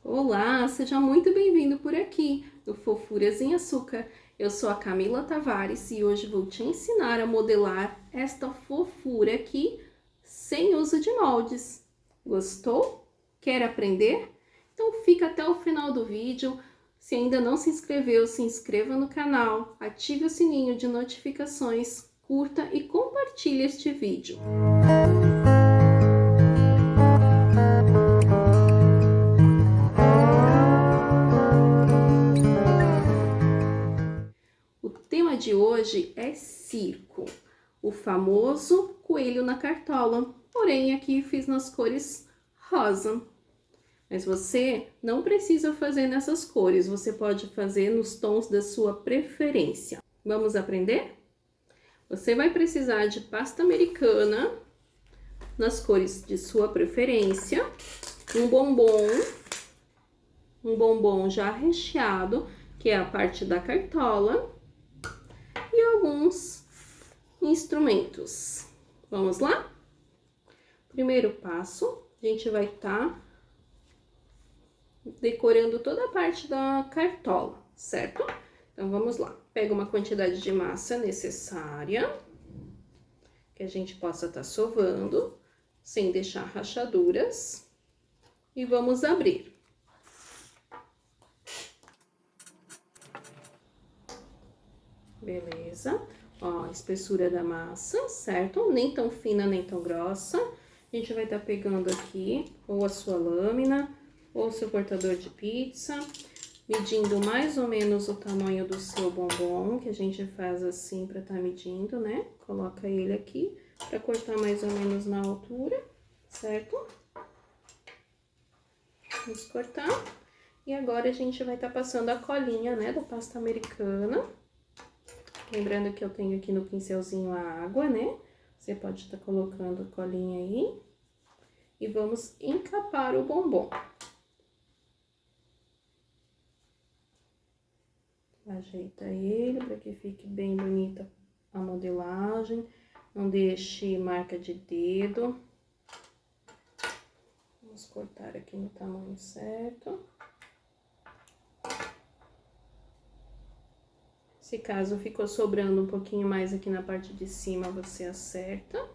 Olá, seja muito bem-vindo por aqui, no Fofuras em Açúcar. Eu sou a Camila Tavares e hoje vou te ensinar a modelar esta fofura aqui sem uso de moldes. Gostou? Quer aprender? Então fica até o final do vídeo. Se ainda não se inscreveu, se inscreva no canal, ative o sininho de notificações, curta e compartilhe este vídeo. O tema de hoje é circo, o famoso coelho na cartola, porém aqui fiz nas cores rosa. Mas você não precisa fazer nessas cores, você pode fazer nos tons da sua preferência. Vamos aprender? Você vai precisar de pasta americana nas cores de sua preferência, um bombom já recheado, que é a parte da cartola, e alguns instrumentos. Vamos lá? Primeiro passo, a gente vai estar decorando toda a parte da cartola, certo? Então, vamos lá. Pega uma quantidade de massa necessária, que a gente possa estar sovando, sem deixar rachaduras. E vamos abrir. Beleza? Ó, a espessura da massa, certo? Nem tão fina, nem tão grossa. A gente vai estar pegando aqui ou a sua lâmina ou o seu cortador de pizza, medindo mais ou menos o tamanho do seu bombom, que a gente faz assim para estar medindo, né? Coloca ele aqui para cortar mais ou menos na altura, certo? Vamos cortar. E agora a gente vai estar passando a colinha, né, da pasta americana. Lembrando que eu tenho aqui no pincelzinho a água, né? Você pode estar colocando a colinha aí. E vamos encapar o bombom. Ajeita ele para que fique bem bonita a modelagem. Não deixe marca de dedo. Vamos cortar aqui no tamanho certo. Se caso ficou sobrando um pouquinho mais aqui na parte de cima, você acerta.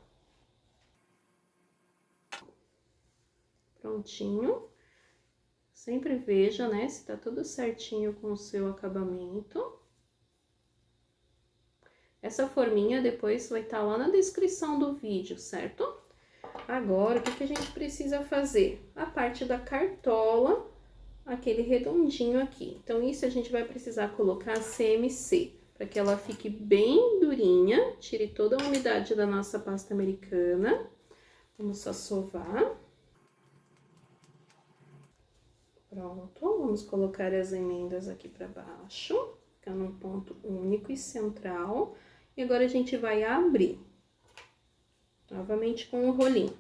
Prontinho. Sempre veja, né, se tá tudo certinho com o seu acabamento. Essa forminha depois vai estar lá na descrição do vídeo, certo? Agora, o que a gente precisa fazer? A parte da cartola, aquele redondinho aqui. Então, isso a gente vai precisar colocar CMC, para que ela fique bem durinha, tire toda a umidade da nossa pasta americana. Vamos só sovar. Pronto, vamos colocar as emendas aqui para baixo, ficar num ponto único e central. E agora a gente vai abrir, novamente com o rolinho.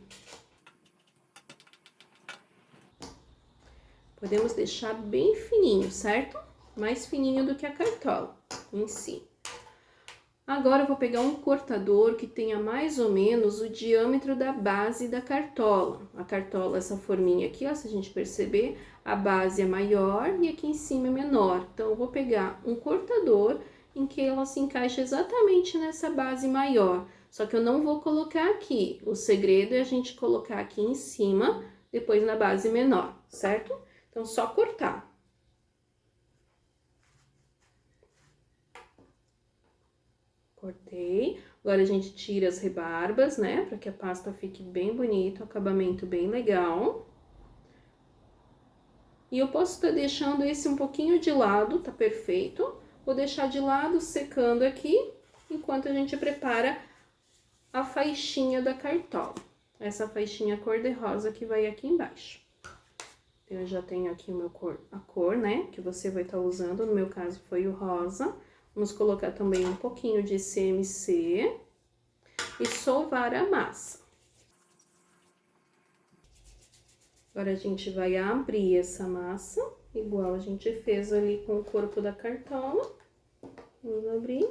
Podemos deixar bem fininho, certo? Mais fininho do que a cartola em si. Agora eu vou pegar um cortador que tenha mais ou menos o diâmetro da base da cartola. A cartola, essa forminha aqui, ó, se a gente perceber, a base é maior e aqui em cima é menor. Então, eu vou pegar um cortador em que ela se encaixa exatamente nessa base maior. Só que eu não vou colocar aqui. O segredo é a gente colocar aqui em cima, depois na base menor, certo? Então, só cortar. Cortei. Agora, a gente tira as rebarbas, né? Para que a pasta fique bem bonita, o acabamento bem legal. E eu posso estar deixando esse um pouquinho de lado, tá perfeito. Vou deixar de lado, secando aqui, enquanto a gente prepara a faixinha da cartola. Essa faixinha cor-de-rosa que vai aqui embaixo. Eu já tenho aqui a cor, né? Que você vai estar usando, no meu caso foi o rosa. Vamos colocar também um pouquinho de CMC e sovar a massa. Agora, a gente vai abrir essa massa, igual a gente fez ali com o corpo da cartola. Vamos abrir.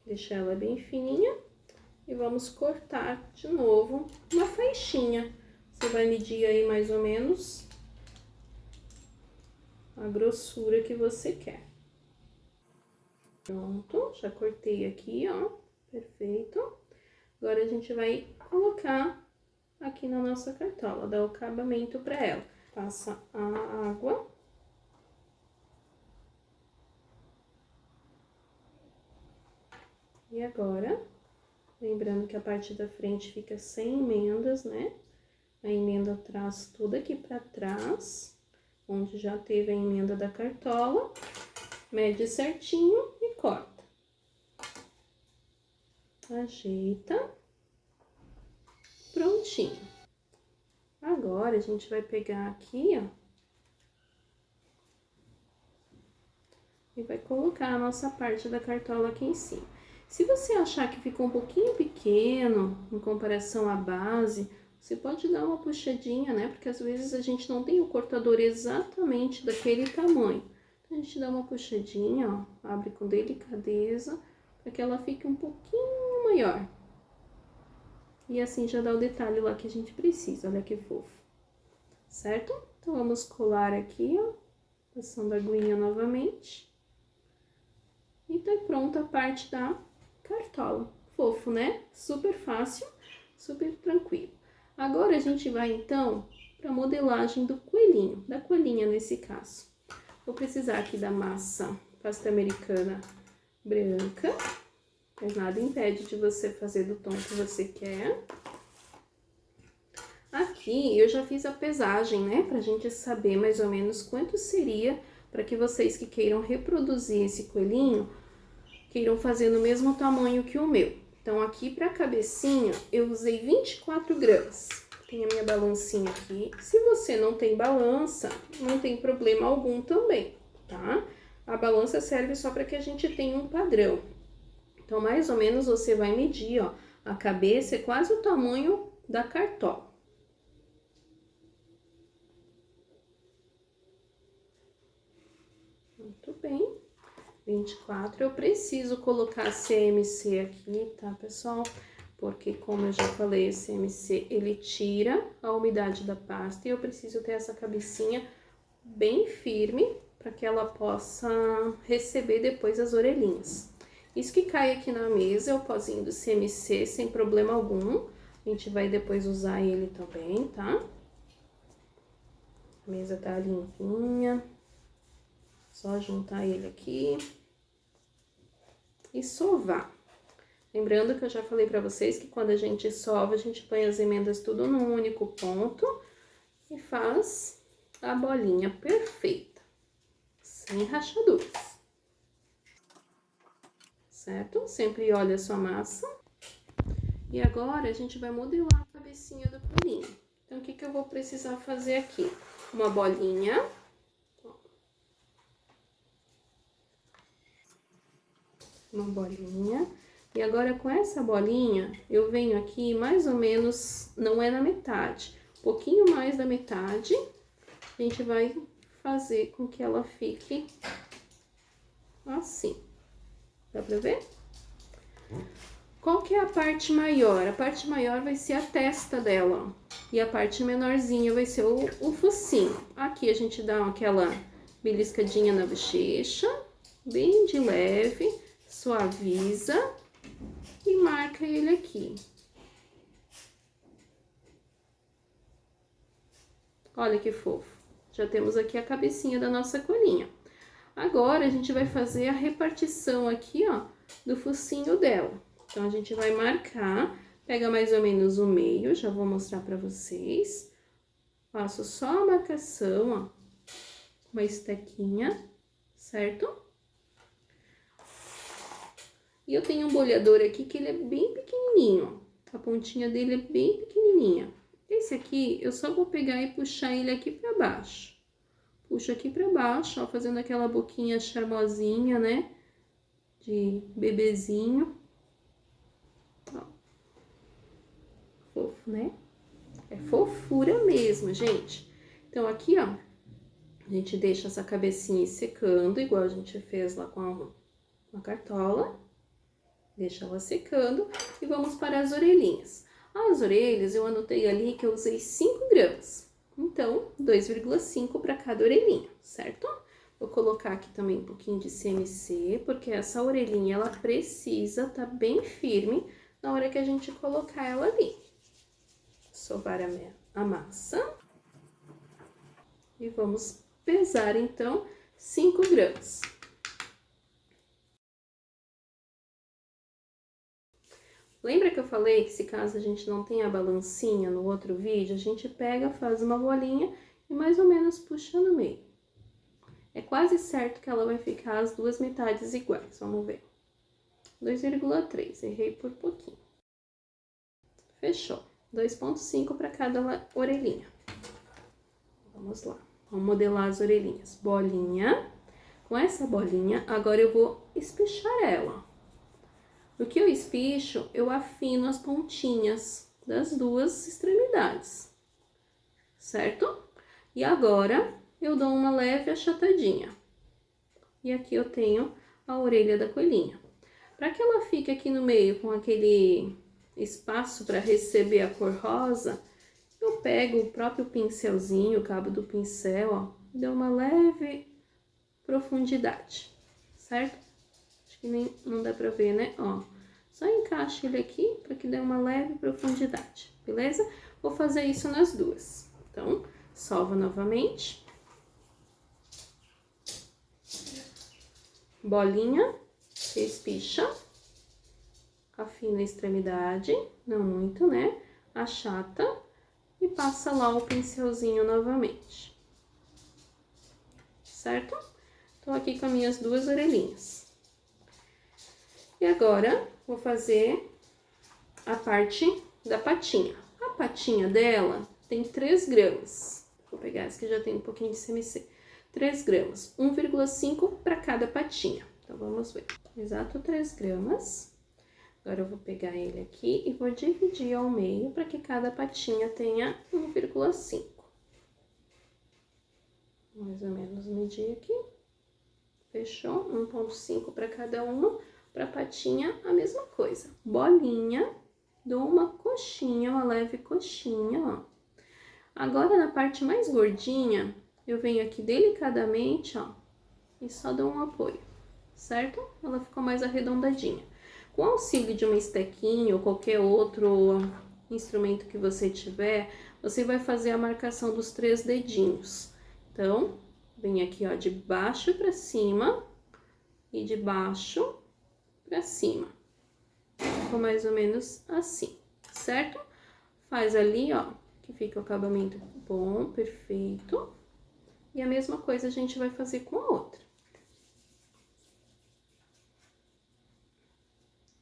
Deixar ela bem fininha. e vamos cortar de novo uma faixinha. Você vai medir aí mais ou menos a grossura que você quer. Pronto, já cortei aqui, ó, perfeito. Agora, a gente vai colocar aqui na nossa cartola, dar o acabamento para ela. Passa a água. E agora, lembrando que a parte da frente fica sem emendas, né? A emenda traz tudo aqui para trás, onde já teve a emenda da cartola. Mede certinho e corta. Ajeita. Prontinho. Agora, a gente vai pegar aqui, ó. E vai colocar a nossa parte da cartola aqui em cima. Se você achar que ficou um pouquinho pequeno em comparação à base, você pode dar uma puxadinha, né? Porque às vezes a gente não tem o cortador exatamente daquele tamanho. Então, a gente dá uma puxadinha, ó, abre com delicadeza, para que ela fique um pouquinho maior. E assim já dá o detalhe lá que a gente precisa, olha que fofo. Certo? Então, vamos colar aqui, ó, passando a aguinha novamente. E tá pronta a parte da cartola. Fofo, né? Super fácil, super tranquilo. Agora, a gente vai, então, pra modelagem do coelhinho, da coelhinha nesse caso. Vou precisar aqui da massa pasta americana branca, mas nada impede de você fazer do tom que você quer. Aqui, eu já fiz a pesagem, né? Pra gente saber mais ou menos quanto seria para que vocês que queiram reproduzir esse coelhinho, queiram fazer no mesmo tamanho que o meu. Então, aqui pra cabecinha, eu usei 24 gramas. Tem a minha balancinha aqui. Se você não tem balança, não tem problema algum também, tá? A balança serve só para que a gente tenha um padrão. Então, mais ou menos, você vai medir, ó, a cabeça é quase o tamanho da cartola. Muito bem. 24, eu preciso colocar CMC aqui, tá, pessoal? Porque, como eu já falei, o CMC, ele tira a umidade da pasta e eu preciso ter essa cabecinha bem firme para que ela possa receber depois as orelhinhas. Isso que cai aqui na mesa é o pozinho do CMC, sem problema algum. A gente vai depois usar ele também, tá? A mesa tá limpinha. Só juntar ele aqui e sovar. Lembrando que eu já falei pra vocês que quando a gente sova, a gente põe as emendas tudo num único ponto e faz a bolinha perfeita, sem rachaduras. Certo? Sempre olha a sua massa. E agora, a gente vai modelar a cabecinha do coelhinho. Então, o que eu vou precisar fazer aqui? Uma bolinha. Uma bolinha. E agora, com essa bolinha, eu venho aqui mais ou menos, não é na metade, um pouquinho mais da metade. A gente vai fazer com que ela fique assim. Dá pra ver? Qual que é a parte maior? A parte maior vai ser a testa dela. E a parte menorzinha vai ser o focinho. Aqui a gente dá aquela beliscadinha na bochecha, bem de leve, suaviza e marca ele aqui. Olha que fofo. Já temos aqui a cabecinha da nossa coelhinha. Agora, a gente vai fazer a repartição aqui, ó, do focinho dela. Então, a gente vai marcar, pega mais ou menos o meio, já vou mostrar pra vocês. Faço só a marcação, ó, uma estequinha, certo? E eu tenho um bolhador aqui que ele é bem pequenininho, ó. A pontinha dele é bem pequenininha. Esse aqui, eu só vou pegar e puxar ele aqui pra baixo. Puxo aqui pra baixo, ó, fazendo aquela boquinha charmosinha, né? De bebezinho. Ó. Fofo, né? É fofura mesmo, gente. Então, aqui, ó, a gente deixa essa cabecinha secando, igual a gente fez lá com a cartola. Deixa ela secando e vamos para as orelhinhas. As orelhas eu anotei ali que eu usei 5 gramas, então 2,5 para cada orelhinha, certo? Vou colocar aqui também um pouquinho de CMC, porque essa orelhinha ela precisa estar bem firme na hora que a gente colocar ela ali. Sovar a massa e vamos pesar então 5 gramas. Lembra que eu falei que se caso a gente não tem a balancinha no outro vídeo, a gente pega, faz uma bolinha e mais ou menos puxa no meio. É quase certo que ela vai ficar as duas metades iguais, vamos ver. 2,3, errei por pouquinho. Fechou. 2,5 para cada orelhinha. Vamos lá, vamos modelar as orelhinhas. Bolinha. Com essa bolinha, agora eu vou espichar ela. No que eu espicho, eu afino as pontinhas das duas extremidades, certo? E agora, eu dou uma leve achatadinha. E aqui eu tenho a orelha da coelhinha. Para que ela fique aqui no meio com aquele espaço para receber a cor rosa, eu pego o próprio pincelzinho, o cabo do pincel, ó, e dou uma leve profundidade, certo? Acho que nem não dá pra ver, né? Ó, só encaixa ele aqui para que dê uma leve profundidade, beleza? Vou fazer isso nas duas. Então, sova novamente. Bolinha, espicha, afina a extremidade, não muito, né? Achata e passa lá o pincelzinho novamente, certo? Tô aqui com as minhas duas orelhinhas. E agora, vou fazer a parte da patinha. A patinha dela tem 3 gramas. Vou pegar essa que já tem um pouquinho de CMC. 3 gramas, 1,5 para cada patinha. Então, vamos ver. Exato 3 gramas. Agora, eu vou pegar ele aqui e vou dividir ao meio para que cada patinha tenha 1,5. Mais ou menos medir aqui. Fechou? 1,5 para cada uma. Para patinha, a mesma coisa. Bolinha, dou uma coxinha, uma leve coxinha, ó. Agora, na parte mais gordinha, eu venho aqui delicadamente, ó, e só dou um apoio, certo? Ela ficou mais arredondadinha. Com o auxílio de uma estequinha ou qualquer outro instrumento que você tiver, você vai fazer a marcação dos 3 dedinhos. Então, vem aqui, ó, de baixo para cima e de baixo para cima. Ficou mais ou menos assim, certo? Faz ali, ó, que fica o acabamento bom, perfeito. E a mesma coisa a gente vai fazer com a outra.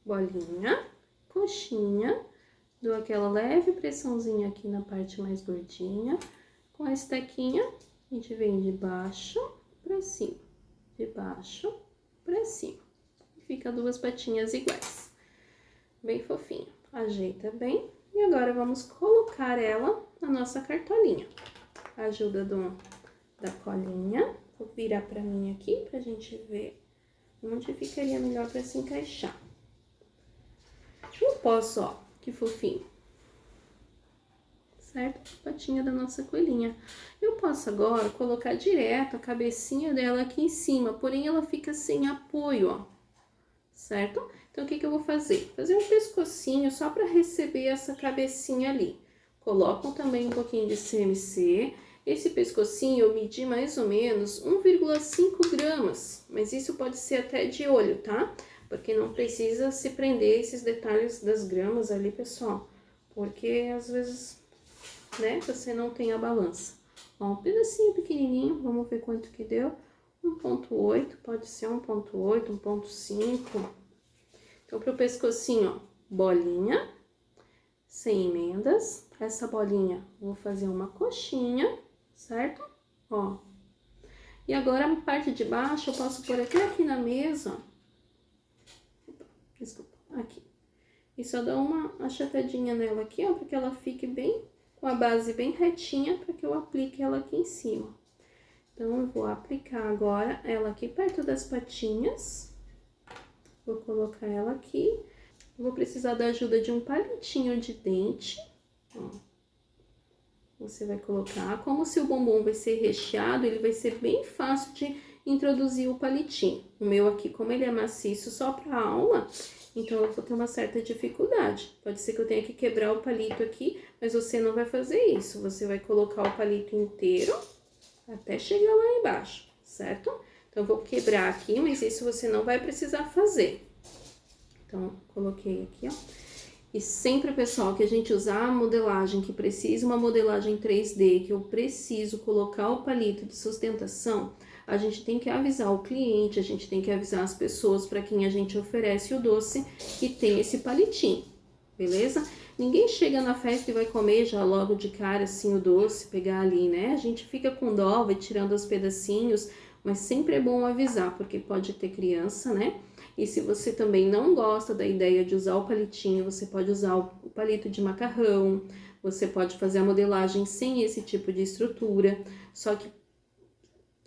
Bolinha, coxinha, dou aquela leve pressãozinha aqui na parte mais gordinha. Com a estequinha, a gente vem de baixo para cima, de baixo para cima. Fica duas patinhas iguais, bem fofinho. Ajeita bem e agora vamos colocar ela na nossa cartolinha. Ajuda da colinha, vou virar pra mim aqui pra gente ver onde ficaria melhor pra se encaixar. Eu posso, ó, que fofinho, certo? Patinha da nossa coelhinha. Eu posso agora colocar direto a cabecinha dela aqui em cima, porém ela fica sem apoio, ó. Certo? Então, o que eu vou fazer? Fazer um pescocinho só para receber essa cabecinha ali. Coloco também um pouquinho de CMC. Esse pescocinho eu medi mais ou menos 1,5 gramas, mas isso pode ser até de olho, tá? Porque não precisa se prender esses detalhes das gramas ali, pessoal. Porque às vezes, né, você não tem a balança. Ó, um pedacinho pequenininho, vamos ver quanto que deu. 1,8, pode ser 1,8, 1,5. Então, pro pescocinho, ó, bolinha, sem emendas. Essa bolinha, vou fazer uma coxinha, certo? Ó. E agora, a parte de baixo, eu posso pôr até aqui na mesa, ó. Desculpa, aqui. E só dar uma achatadinha nela aqui, ó, para que ela fique bem, com a base bem retinha, para que eu aplique ela aqui em cima. Então, eu vou aplicar agora ela aqui perto das patinhas. Vou colocar ela aqui. Vou precisar da ajuda de um palitinho de dente, ó. Você vai colocar, como o seu bombom vai ser recheado, ele vai ser bem fácil de introduzir o palitinho. O meu aqui, como ele é maciço só para aula, então eu vou ter uma certa dificuldade. Pode ser que eu tenha que quebrar o palito aqui, mas você não vai fazer isso. Você vai colocar o palito inteiro até chegar lá embaixo, certo? Então, eu vou quebrar aqui, mas isso você não vai precisar fazer. Então, coloquei aqui, ó. E sempre, pessoal, que a gente usar a modelagem, que precisa uma modelagem 3D, que eu preciso colocar o palito de sustentação, a gente tem que avisar o cliente, a gente tem que avisar as pessoas para quem a gente oferece o doce que tem esse palitinho, beleza? Ninguém chega na festa e vai comer já logo de cara assim o doce, pegar ali, né? A gente fica com dó, vai tirando os pedacinhos, mas sempre é bom avisar, porque pode ter criança, né? E se você também não gosta da ideia de usar o palitinho, você pode usar o palito de macarrão, você pode fazer a modelagem sem esse tipo de estrutura, só que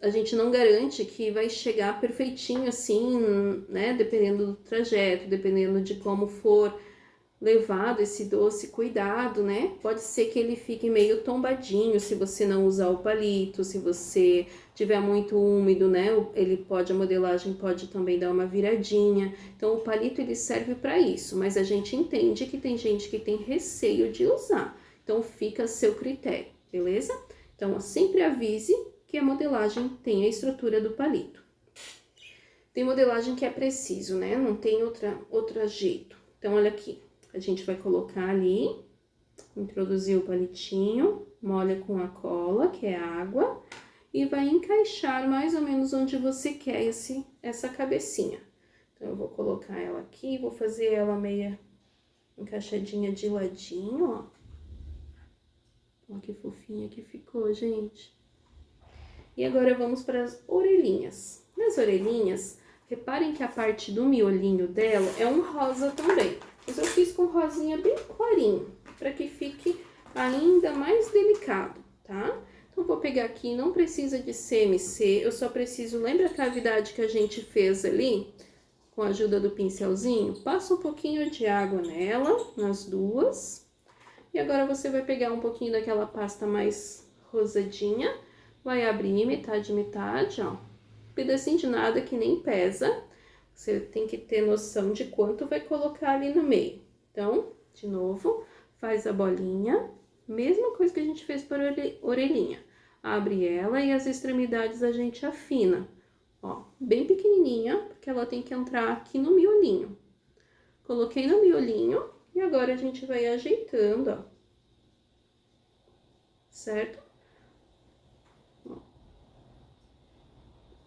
a gente não garante que vai chegar perfeitinho assim, né? Dependendo do trajeto, dependendo de como for levado esse doce, cuidado, né? Pode ser que ele fique meio tombadinho se você não usar o palito, se você tiver muito úmido, né? A modelagem pode também dar uma viradinha. Então, o palito ele serve para isso, mas a gente entende que tem gente que tem receio de usar. Então, fica a seu critério, beleza? Então, sempre avise que a modelagem tem a estrutura do palito. Tem modelagem que é preciso, né? Não tem outro jeito. Então, olha aqui. A gente vai colocar ali, introduzir o palitinho, molha com a cola, que é água, e vai encaixar mais ou menos onde você quer essa cabecinha. Então, eu vou colocar ela aqui, vou fazer ela meia encaixadinha de ladinho, ó. Ó que fofinha que ficou, gente. E agora vamos para as orelhinhas. Nas orelhinhas, reparem que a parte do miolinho dela é um rosa também. Mas eu fiz com rosinha bem clarinho, para que fique ainda mais delicado, tá? Então, vou pegar aqui, não precisa de CMC, eu só preciso... Lembra a cavidade que a gente fez ali? Com a ajuda do pincelzinho? Passa um pouquinho de água nela, nas duas. E agora você vai pegar um pouquinho daquela pasta mais rosadinha, vai abrir metade, metade, ó. Pedacinho de nada que nem pesa. Você tem que ter noção de quanto vai colocar ali no meio. Então, de novo, faz a bolinha, mesma coisa que a gente fez para a orelhinha. Abre ela e as extremidades a gente afina, ó, bem pequenininha, porque ela tem que entrar aqui no miolinho. Coloquei no miolinho e agora a gente vai ajeitando, ó, certo? Ó.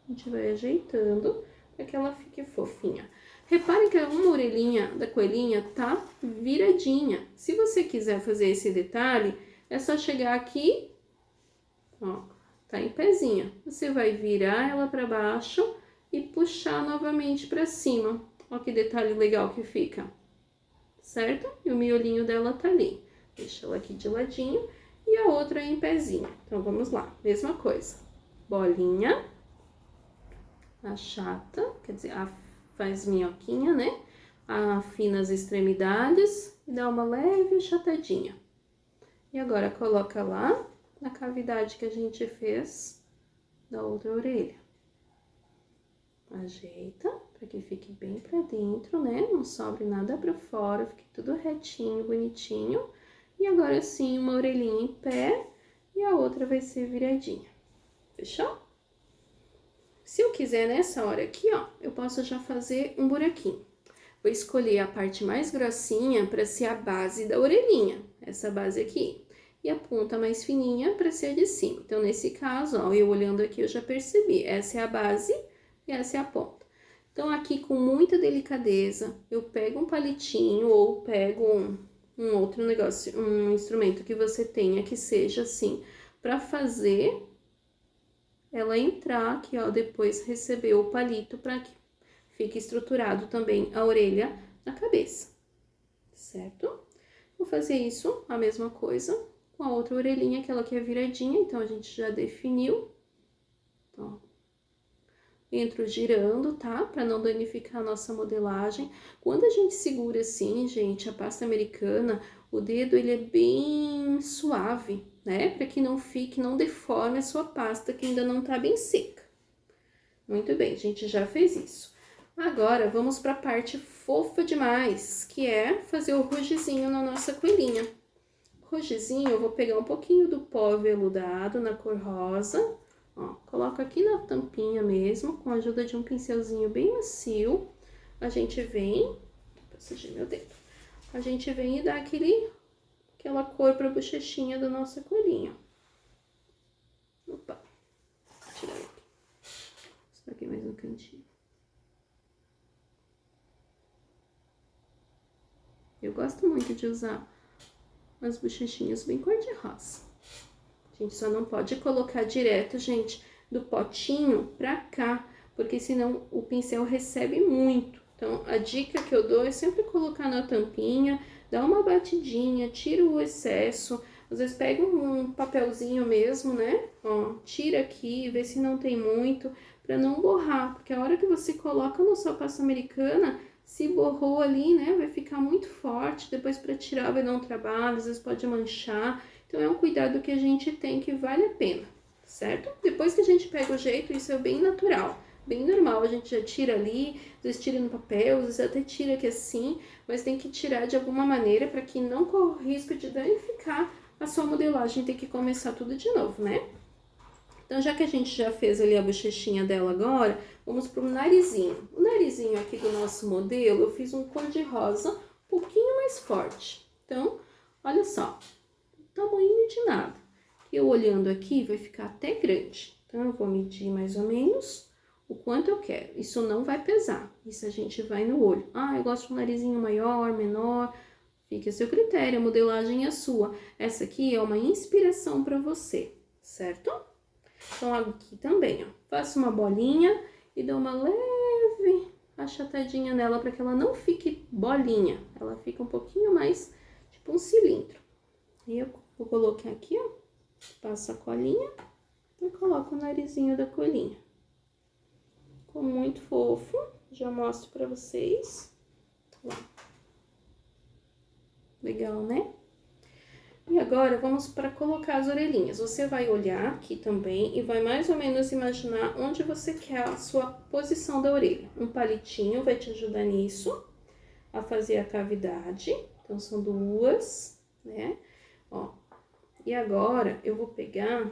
A gente vai ajeitando para que ela fique fofinha. Reparem que uma orelhinha da coelhinha tá viradinha. Se você quiser fazer esse detalhe, é só chegar aqui, ó, tá em pezinha. Você vai virar ela para baixo e puxar novamente para cima. Ó que detalhe legal que fica, certo? E o miolinho dela tá ali. Deixa ela aqui de ladinho e a outra em pezinho. Então, vamos lá. Mesma coisa. Bolinha. Achata, quer dizer, faz minhoquinha, né? Afina as extremidades e dá uma leve achatadinha. E agora, coloca lá na cavidade que a gente fez da outra orelha. Ajeita para que fique bem pra dentro, né? Não sobre nada pra fora, fique tudo retinho, bonitinho. E agora sim, uma orelhinha em pé e a outra vai ser viradinha. Fechou? Se eu quiser, nessa hora aqui, ó, eu posso já fazer um buraquinho. Vou escolher a parte mais grossinha para ser a base da orelhinha, essa base aqui. E a ponta mais fininha para ser a de cima. Então, nesse caso, ó, eu olhando aqui, eu já percebi. Essa é a base e essa é a ponta. Então, aqui, com muita delicadeza, eu pego um palitinho ou pego um outro negócio, um instrumento que você tenha que seja assim, para fazer ela entrar aqui, ó, depois receber o palito para que fique estruturado também a orelha na cabeça, certo? Vou fazer isso, a mesma coisa, com a outra orelhinha, que ela aqui é viradinha, então a gente já definiu. Ó. entro girando, tá? Pra não danificar a nossa modelagem. Quando a gente segura assim, gente, a pasta americana, o dedo ele é bem suave, né? Pra que não fique, não deforme a sua pasta que ainda não tá bem seca. Muito bem, a gente já fez isso. Agora, vamos para a parte fofa demais, que é fazer o rugizinho na nossa coelhinha. Rugizinho, eu vou pegar um pouquinho do pó aveludado na cor rosa, ó, coloco aqui na tampinha mesmo, com a ajuda de um pincelzinho bem macio. A gente vem, passei meu dedo, a gente vem e dá aquela cor para a bochechinha da nossa coelhinha. Opa, tirar aqui. Isso aqui mais no cantinho. Eu gosto muito de usar as bochechinhas bem cor-de-rosa. A gente só não pode colocar direto, gente, do potinho pra cá, porque senão o pincel recebe muito. Então, a dica que eu dou é sempre colocar na tampinha, dá uma batidinha, tira o excesso. Às vezes pega um papelzinho mesmo, né? Ó, tira aqui, vê se não tem muito, pra não borrar. Porque a hora que você coloca na sua pasta americana, se borrou ali, né, vai ficar muito forte, depois para tirar vai dar um trabalho, às vezes pode manchar. Então é um cuidado que a gente tem que vale a pena, certo? Depois que a gente pega o jeito, isso é bem natural, bem normal, a gente já tira ali, às vezes tira no papel, às vezes até tira aqui assim, mas tem que tirar de alguma maneira para que não corra o risco de danificar a sua modelagem, tem que começar tudo de novo, né? Então, já que a gente já fez ali a bochechinha dela agora, vamos pro narizinho. O narizinho aqui do nosso modelo, eu fiz um cor-de-rosa um pouquinho mais forte. Então, olha só, tamanho de nada. Eu olhando aqui, vai ficar até grande. Então, eu vou medir mais ou menos o quanto eu quero. Isso não vai pesar, isso a gente vai no olho. Ah, eu gosto de um narizinho maior, menor, fique a seu critério, a modelagem é sua. Essa aqui é uma inspiração para você, certo? Então, aqui também, ó, faço uma bolinha e dou uma leve achatadinha nela para que ela não fique bolinha, ela fica um pouquinho mais tipo um cilindro. E eu vou colocar aqui, ó, passo a colinha e coloco o narizinho da coelhinha. Ficou muito fofo, já mostro para vocês. Lá. Legal, né? E agora, vamos para colocar as orelhinhas. Você vai olhar aqui também e vai mais ou menos imaginar onde você quer a sua posição da orelha. Um palitinho vai te ajudar nisso, a fazer a cavidade. Então, são duas, né? Ó. E agora, eu vou pegar...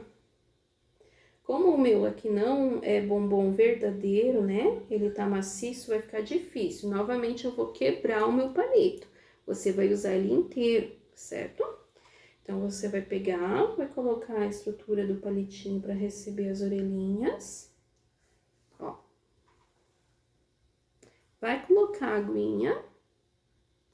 Como o meu aqui não é bombom verdadeiro, né? Ele tá maciço, vai ficar difícil. Novamente, eu vou quebrar o meu palito. Você vai usar ele inteiro, certo? Então, você vai pegar, vai colocar a estrutura do palitinho para receber as orelhinhas. Ó. Vai colocar a aguinha,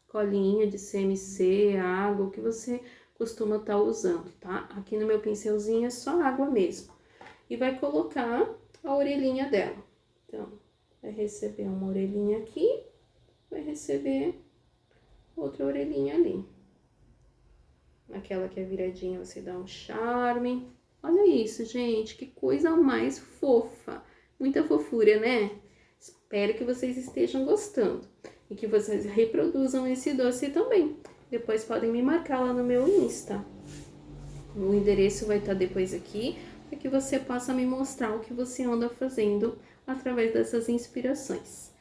colinha de CMC, água, o que você costuma estar usando, tá? Aqui no meu pincelzinho é só água mesmo. E vai colocar a orelhinha dela. Então, vai receber uma orelhinha aqui, vai receber outra orelhinha ali. Aquela que é viradinha, você dá um charme. Olha isso, gente, que coisa mais fofa. Muita fofura, né? Espero que vocês estejam gostando e que vocês reproduzam esse doce também. Depois podem me marcar lá no meu Insta. O endereço vai estar depois aqui, para que você possa me mostrar o que você anda fazendo através dessas inspirações.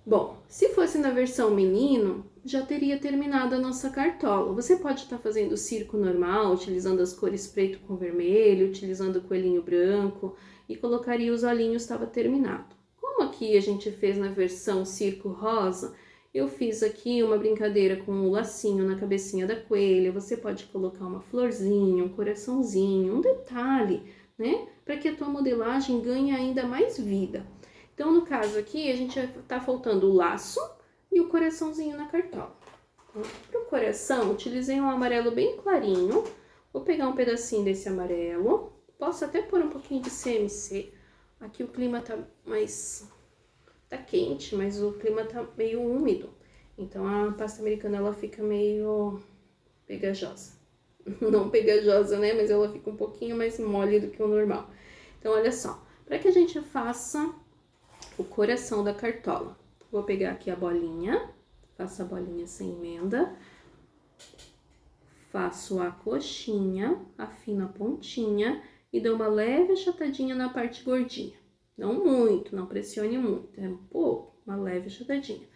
Bom, se fosse na versão menino, já teria terminado a nossa cartola. Você pode estar fazendo o circo normal, utilizando as cores preto com vermelho, utilizando o coelhinho branco e colocaria os olhinhos, estava terminado. Como aqui a gente fez na versão circo rosa, eu fiz aqui uma brincadeira com um lacinho na cabecinha da coelha. Você pode colocar uma florzinha, um coraçãozinho, um detalhe, né? Para que a tua modelagem ganhe ainda mais vida. Então, no caso aqui, a gente tá faltando o laço e o coraçãozinho na cartola. Então, pro coração, utilizei um amarelo bem clarinho. Vou pegar um pedacinho desse amarelo. Posso até pôr um pouquinho de CMC. Aqui o clima tá tá quente, mas o clima tá meio úmido. Então, a pasta americana, ela fica meio pegajosa. Não pegajosa, né? Mas ela fica um pouquinho mais mole do que o normal. Então, olha só. Para que a gente faça o coração da cartola. Vou pegar aqui a bolinha, faço a bolinha sem emenda, faço a coxinha, afino a pontinha e dou uma leve achatadinha na parte gordinha. Não muito, não pressione muito, é um pouco, uma leve achatadinha.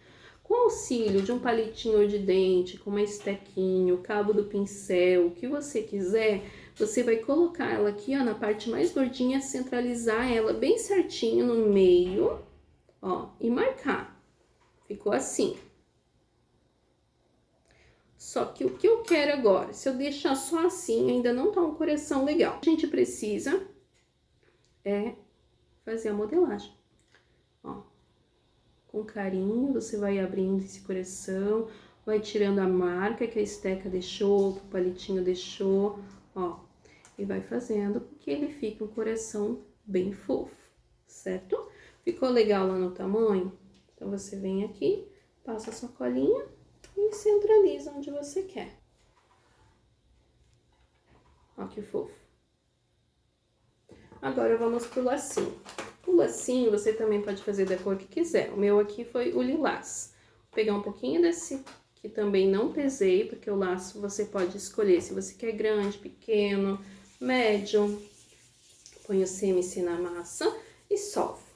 Com o auxílio de um palitinho de dente, com uma estequinha, o cabo do pincel, o que você quiser, você vai colocar ela aqui, ó, na parte mais gordinha, centralizar ela bem certinho no meio, ó, e marcar. Ficou assim. Só que o que eu quero agora, se eu deixar só assim, ainda não tá um coração legal. A gente precisa fazer a modelagem. Ó, com carinho, você vai abrindo esse coração, vai tirando a marca que a esteca deixou, que o palitinho deixou, ó. E vai fazendo com que ele fique um coração bem fofo, certo? Ficou legal lá no tamanho? Então, você vem aqui, passa a sua colinha e centraliza onde você quer. Ó que fofo. Agora, vamos pro lacinho. O lacinho, você também pode fazer da cor que quiser. O meu aqui foi o lilás. Vou pegar um pouquinho desse, que também não pesei, porque o laço você pode escolher se você quer grande, pequeno, médio. Põe o CMC na massa e solvo.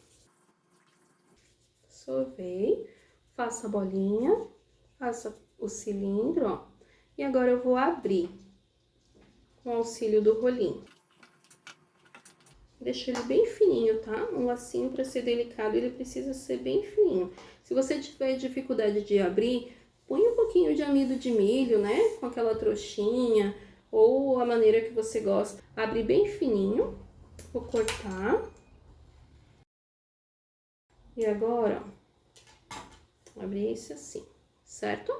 Sovei, faço a bolinha, faço o cilindro, ó. E agora eu vou abrir com o auxílio do rolinho. Deixo ele bem fininho, tá? Um lacinho, para ser delicado, ele precisa ser bem fininho. Se você tiver dificuldade de abrir, põe um pouquinho de amido de milho, né? Com aquela trouxinha, ou a maneira que você gosta. Abre bem fininho. Vou cortar. E agora, ó, abrir esse assim, certo?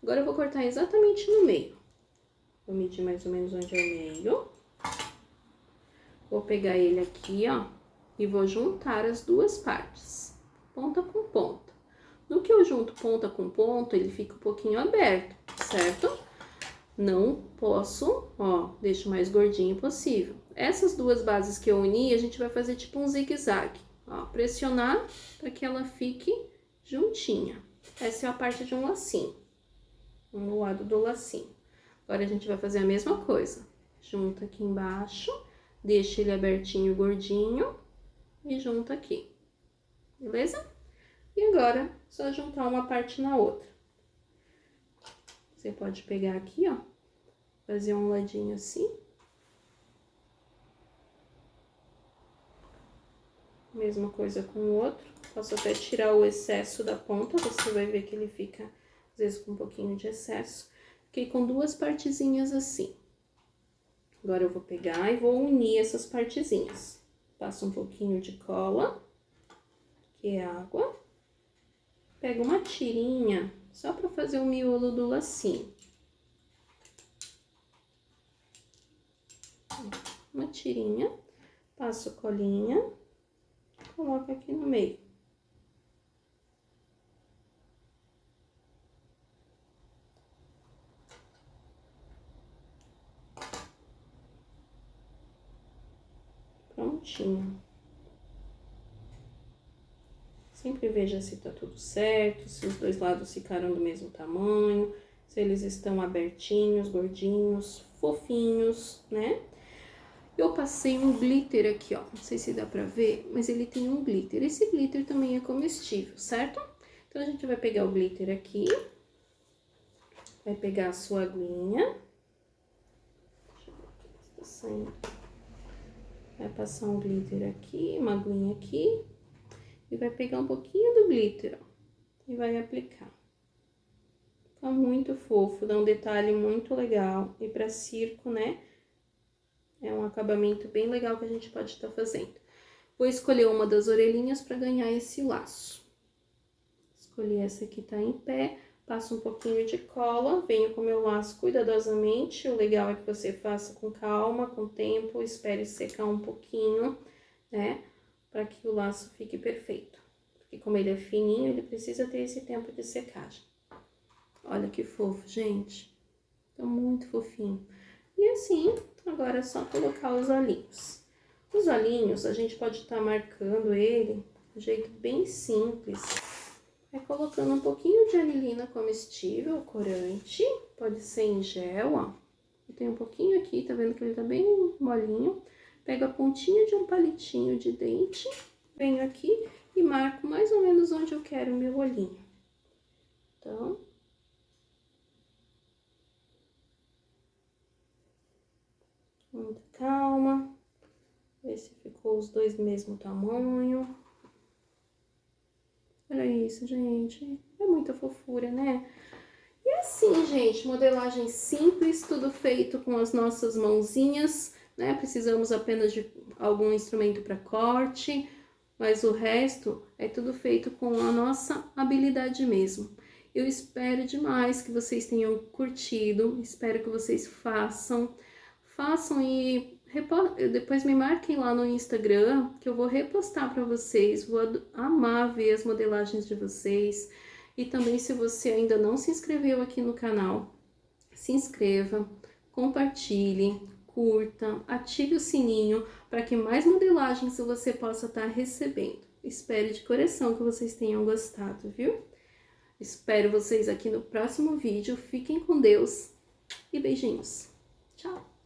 Agora eu vou cortar exatamente no meio. Vou medir mais ou menos onde é o meio. Vou pegar ele aqui, ó, e vou juntar as duas partes, ponta com ponta. No que eu junto ponta com ponta, ele fica um pouquinho aberto, certo? Não posso, ó, deixo o mais gordinho possível. Essas duas bases que eu uni, a gente vai fazer tipo um zigue-zague, ó, pressionar para que ela fique juntinha. Essa é a parte de um lacinho, um lado do lacinho. Agora, a gente vai fazer a mesma coisa, junta aqui embaixo. Deixa ele abertinho, gordinho, e junta aqui, beleza? E agora, só juntar uma parte na outra. Você pode pegar aqui, ó, fazer um ladinho assim. Mesma coisa com o outro. Posso até tirar o excesso da ponta, você vai ver que ele fica, às vezes, com um pouquinho de excesso. Fiquei com duas partezinhas assim. Agora, eu vou pegar e vou unir essas partezinhas. Passo um pouquinho de cola, que é água. Pego uma tirinha, só pra fazer o miolo do lacinho. Uma tirinha, passo colinha, coloco aqui no meio. Prontinho. Sempre veja se tá tudo certo, se os dois lados ficaram do mesmo tamanho, se eles estão abertinhos, gordinhos, fofinhos, né? Eu passei um glitter aqui, ó, não sei se dá pra ver, mas ele tem um glitter. Esse glitter também é comestível, certo? Então, a gente vai pegar o glitter aqui, vai pegar a sua aguinha. Deixa eu ver aqui se tá saindo. Vai passar um glitter aqui, uma aguinha aqui. E vai pegar um pouquinho do glitter, ó, e vai aplicar. Fica muito fofo, dá um detalhe muito legal. E pra circo, né, é um acabamento bem legal que a gente pode estar fazendo. Vou escolher uma das orelhinhas pra ganhar esse laço. Escolhi essa aqui, tá em pé. Passo um pouquinho de cola, venho com o meu laço cuidadosamente. O legal é que você faça com calma, com tempo, espere secar um pouquinho, né? Para que o laço fique perfeito. Porque como ele é fininho, ele precisa ter esse tempo de secagem. Olha que fofo, gente. Tá muito fofinho. E assim, agora é só colocar os olhinhos. Os olhinhos, a gente pode estar marcando ele um jeito bem simples. É colocando um pouquinho de anilina comestível, corante, pode ser em gel, ó. Eu tenho um pouquinho aqui, tá vendo que ele tá bem molinho. Pego a pontinha de um palitinho de dente, venho aqui e marco mais ou menos onde eu quero o meu olhinho. Então, muita calma, ver se ficou os dois do mesmo tamanho. Olha isso, gente, é muita fofura, né? E assim, gente, modelagem simples, tudo feito com as nossas mãozinhas, né? Precisamos apenas de algum instrumento para corte, mas o resto é tudo feito com a nossa habilidade mesmo. Eu espero demais que vocês tenham curtido, espero que vocês façam e depois me marquem lá no Instagram, que eu vou repostar para vocês, vou amar ver as modelagens de vocês. E também, se você ainda não se inscreveu aqui no canal, se inscreva, compartilhe, curta, ative o sininho para que mais modelagens você possa estar recebendo. Espero de coração que vocês tenham gostado, viu? Espero vocês aqui no próximo vídeo. Fiquem com Deus e beijinhos. Tchau!